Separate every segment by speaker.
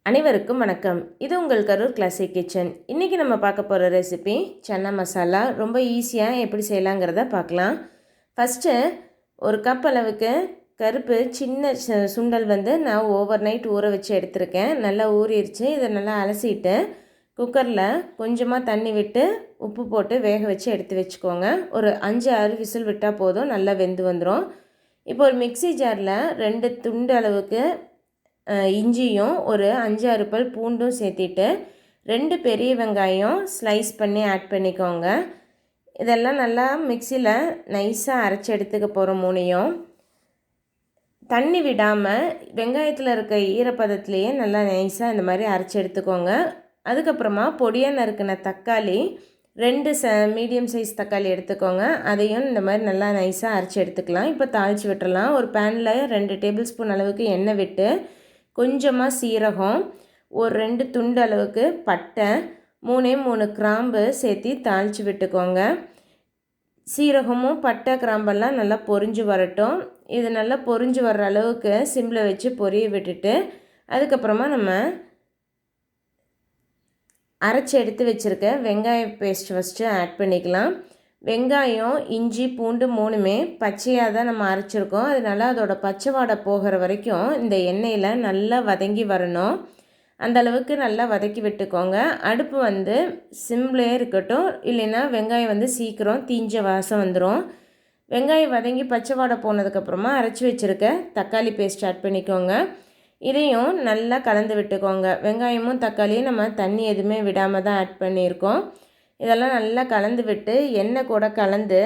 Speaker 1: அனைவருக்கும் வணக்கம். இது உங்கள் கரூர் கிளாசிக் கிச்சன். இன்றைக்கி நம்ம பார்க்க போகிற ரெசிபி சன்னா மசாலா. ரொம்ப ஈஸியாக எப்படி செய்யலாங்கிறத பார்க்கலாம். ஃபஸ்ட்டு ஒரு கப் அளவுக்கு கருப்பு சின்ன சுண்டல் நான் ஓவர் நைட் ஊற வச்சு எடுத்திருக்கேன். நல்லா ஊறிடுச்சு. இதை நல்லா அலசிட்டு குக்கரில் கொஞ்சமாக தண்ணி விட்டு உப்பு போட்டு வேக வச்சு எடுத்து வச்சுக்கோங்க. ஒரு 5-6 விசில் விட்டால் போதும், நல்லா வெந்து வந்துடும். இப்போ ஒரு மிக்சி ஜாரில் 2 துண்டு அளவுக்கு இஞ்சியும் ஒரு 5-6 பல் பூண்டும் சேர்த்திட்டு 2 பெரிய வெங்காயம் ஸ்லைஸ் பண்ணி ஆட் பண்ணிக்கோங்க. இதெல்லாம் நல்லா மிக்சியில் நைஸாக அரைச்சி எடுத்துக்க போகிறோம். மூணையும் தண்ணி விடாமல் வெங்காயத்தில் இருக்க ஈரப்பதத்துலேயே நல்லா நைஸாக இந்த மாதிரி அரைச்சி எடுத்துக்கோங்க. அதுக்கப்புறமா பொடியாக நறுக்கின தக்காளி 2 மீடியம் சைஸ் தக்காளி எடுத்துக்கோங்க. அதையும் இந்த மாதிரி நல்லா நைஸாக அரைச்சி எடுத்துக்கலாம். இப்போ தாளித்து விட்டுறலாம். ஒரு பேனில் 2 டேபிள் ஸ்பூன் அளவுக்கு எண்ணெய் விட்டு கொஞ்சமாக சீரகம், ஒரு 2 துண்டு அளவுக்கு பட்டை, 3 கிராம்பு சேர்த்து தாளித்து விட்டுக்கோங்க. சீரகமும் பட்டை கிராம்பெல்லாம் நல்லா பொரிஞ்சு வரட்டும். இது நல்லா பொரிஞ்சு வர்ற அளவுக்கு சிம்மில் வச்சு பொரிய விட்டுட்டு அதுக்கப்புறமா நம்ம அரைச்சி எடுத்து வச்சுருக்க வெங்காய பேஸ்ட் ஃபஸ்ட்டு ஆட் பண்ணிக்கலாம். வெங்காயம், இஞ்சி, பூண்டு 3மே பச்சையாக தான் நம்ம அரைச்சிருக்கோம். அதனால அதோட பச்சை வாடை போகிற வரைக்கும் இந்த எண்ணெயில் நல்லா வதங்கி வரணும். அந்தளவுக்கு நல்லா வதக்கி விட்டுக்கோங்க. அடுப்பு சிம்லேயே இருக்கட்டும், இல்லைன்னா வெங்காயம் சீக்கிரம் தீஞ்ச வாசம் வந்துடும். வெங்காயம் வதங்கி பச்சை வாடை போனதுக்கப்புறமா அரைச்சி வச்சுருக்க தக்காளி பேஸ்ட் ஆட் பண்ணிக்கோங்க. இதையும் நல்லா கலந்து விட்டுக்கோங்க. வெங்காயமும் தக்காளியும் நம்ம தண்ணி எதுவுமே விடாமல் தான் ஆட் பண்ணியிருக்கோம். இதெல்லாம் நல்லா கலந்து விட்டு எண்ணெய் கூட கலந்து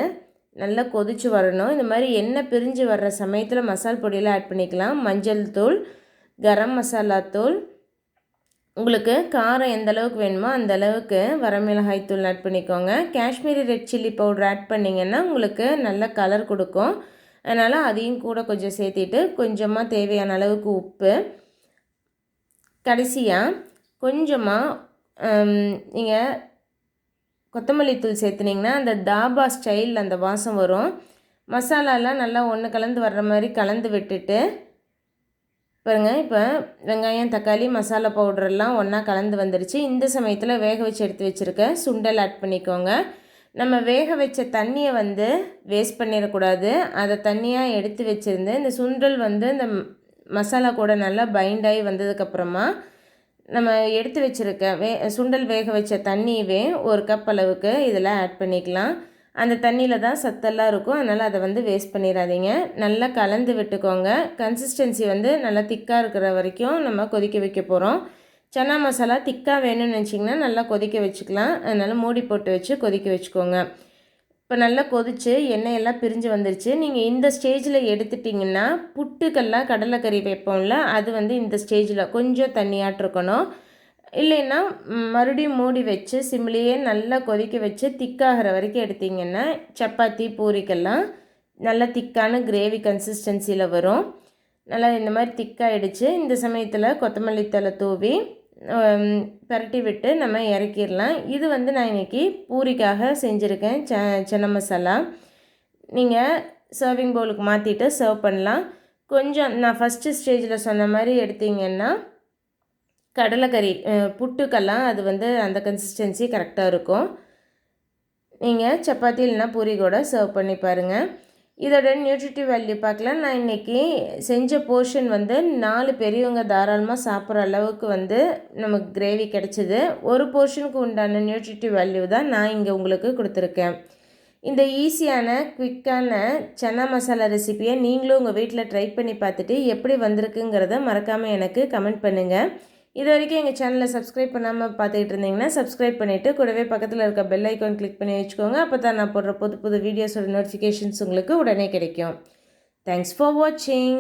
Speaker 1: நல்லா கொதித்து வரணும். இந்த மாதிரி எண்ணெய் பிரிஞ்சு வர்ற சமயத்தில் மசால் பொடியெல்லாம் ஆட் பண்ணிக்கலாம். மஞ்சள் தூள், கரம் மசாலா தூள், உங்களுக்கு காரம் எந்த அளவுக்கு வேணுமோ அந்த அளவுக்கு வரமிளகாய் தூள் ஆட் பண்ணிக்கோங்க. Kashmiri red chilli powder add பண்ணிங்கன்னா உங்களுக்கு நல்ல கலர் கொடுக்கும். அதனால் அதையும் கூட கொஞ்சம் சேர்த்திட்டு கொஞ்சமாக தேவையான அளவுக்கு உப்பு, கடைசியாக கொஞ்சமாக நீங்கள் கொத்தமல்லி தூள் சேர்த்துனிங்கன்னா அந்த தாபா ஸ்டைல் அந்த வாசம் வரும். மசாலாலாம் நல்லா ஒன்று கலந்து வர்ற மாதிரி கலந்து விட்டுட்டு பாருங்கள், இப்போ வெங்காயம், தக்காளி, மசாலா பவுடரெல்லாம் ஒன்றா கலந்து வந்துடுச்சு. இந்த சமயத்தில் வேக வச்சு எடுத்து வச்சுருக்க சுண்டல் ஆட் பண்ணிக்கோங்க. நம்ம வேக வச்ச தண்ணியை வேஸ்ட் பண்ணிடக்கூடாது. அதை தண்ணியாக எடுத்து வச்சுருந்து இந்த சுண்டல் இந்த மசாலா கூட நல்லா பைண்டாகி வந்ததுக்கப்புறமா நம்ம எடுத்து வச்சுருக்க சுண்டல் வேக வச்ச தண்ணியவே ஒரு கப் அளவுக்கு இதில் ஆட் பண்ணிக்கலாம். அந்த தண்ணியில் தான் சத்தெல்லாம் இருக்கும். அதனால் அதை வேஸ்ட் பண்ணிடாதீங்க. நல்லா கலந்து விட்டுக்கோங்க. கன்சிஸ்டன்சி நல்லா திக்காக இருக்கிற வரைக்கும் நம்ம கொதிக்க வைக்க போகிறோம். சன்னா மசாலா திக்காக வேணும்னு நினச்சிங்கன்னா நல்லா கொதிக்க வச்சுக்கலாம். அதனால் மூடி போட்டு வச்சு கொதிக்க வச்சுக்கோங்க. இப்போ நல்லா கொதித்து எண்ணெயெல்லாம் பிரிஞ்சு வந்துருச்சு. நீங்கள் இந்த ஸ்டேஜில் எடுத்துட்டிங்கன்னா புட்டுக்கெல்லாம் கடலைக்கறி வைப்போம்ல, அது இந்த ஸ்டேஜில் கொஞ்சம் தண்ணியாட்டிருக்கணும். இல்லைன்னா மறுபடியும் மூடி வச்சு சிம்லேயே நல்லா கொதிக்க வச்சு திக்காகிற வரைக்கும் எடுத்திங்கன்னா சப்பாத்தி, பூரிக்கெல்லாம் நல்லா திக்கான கிரேவி கன்சிஸ்டன்சியில் வரும். நல்லா இந்த மாதிரி திக்காகிடுச்சு. இந்த சமயத்தில் கொத்தமல்லி தழை தூவி பரட்டி விட்டு நம்ம இறக்கிடலாம். இது நான் இன்றைக்கி பூரிக்காக செஞ்சுருக்கேன் சன்னா மசாலா. நீங்கள் சர்விங் பவுலுக்கு மாற்றிட்டு சர்வ் பண்ணலாம். கொஞ்சம் நான் ஃபஸ்ட்டு ஸ்டேஜில் சொன்ன மாதிரி எடுத்திங்கன்னா கடலைக்கறி புட்டுக்கெல்லாம் அது அந்த கன்சிஸ்டன்சி கரெக்டாக இருக்கும். நீங்கள் சப்பாத்தி இல்லைனா பூரி கூட சர்வ் பண்ணி பாருங்கள். இதோட நியூட்ரிட்டிவ் வேல்யூ பார்க்கலாம். நான் இன்றைக்கி செஞ்ச போர்ஷன் 4 பெரியவங்க தாராளமாக சாப்பிட்ற அளவுக்கு நமக்கு கிரேவி கிடச்சிது. ஒரு போர்ஷனுக்கு உண்டான நியூட்ரிட்டிவ் வேல்யூ தான் நான் இங்கே உங்களுக்கு கொடுத்துருக்கேன். இந்த ஈஸியான குவிக்கான சன்னா மசாலா ரெசிப்பியை நீங்களும் உங்கள் வீட்டில் ட்ரை பண்ணி பார்த்துட்டு எப்படி வந்திருக்குங்கிறத மறக்காமல் எனக்கு கமெண்ட் பண்ணுங்கள். இது வரைக்கும் எங்கள் சேனலை சப்ஸ்கிரைப் பண்ணாமல் பார்த்துக்கிட்டு இருந்தீங்கன்னா சப்ஸ்கிரைப் பண்ணிவிட்டு கூடவே பக்கத்தில் இருக்க பெல் ஐக்கான் கிளிக் பண்ணி வச்சுக்கோங்க. அப்போ தான் நான் போடுற புது வீடியோஸோட நோட்டிஃபிகேஷன்ஸ் உங்களுக்கு உடனே கிடைக்கும். தேங்க்ஸ் ஃபார் வாட்சிங்.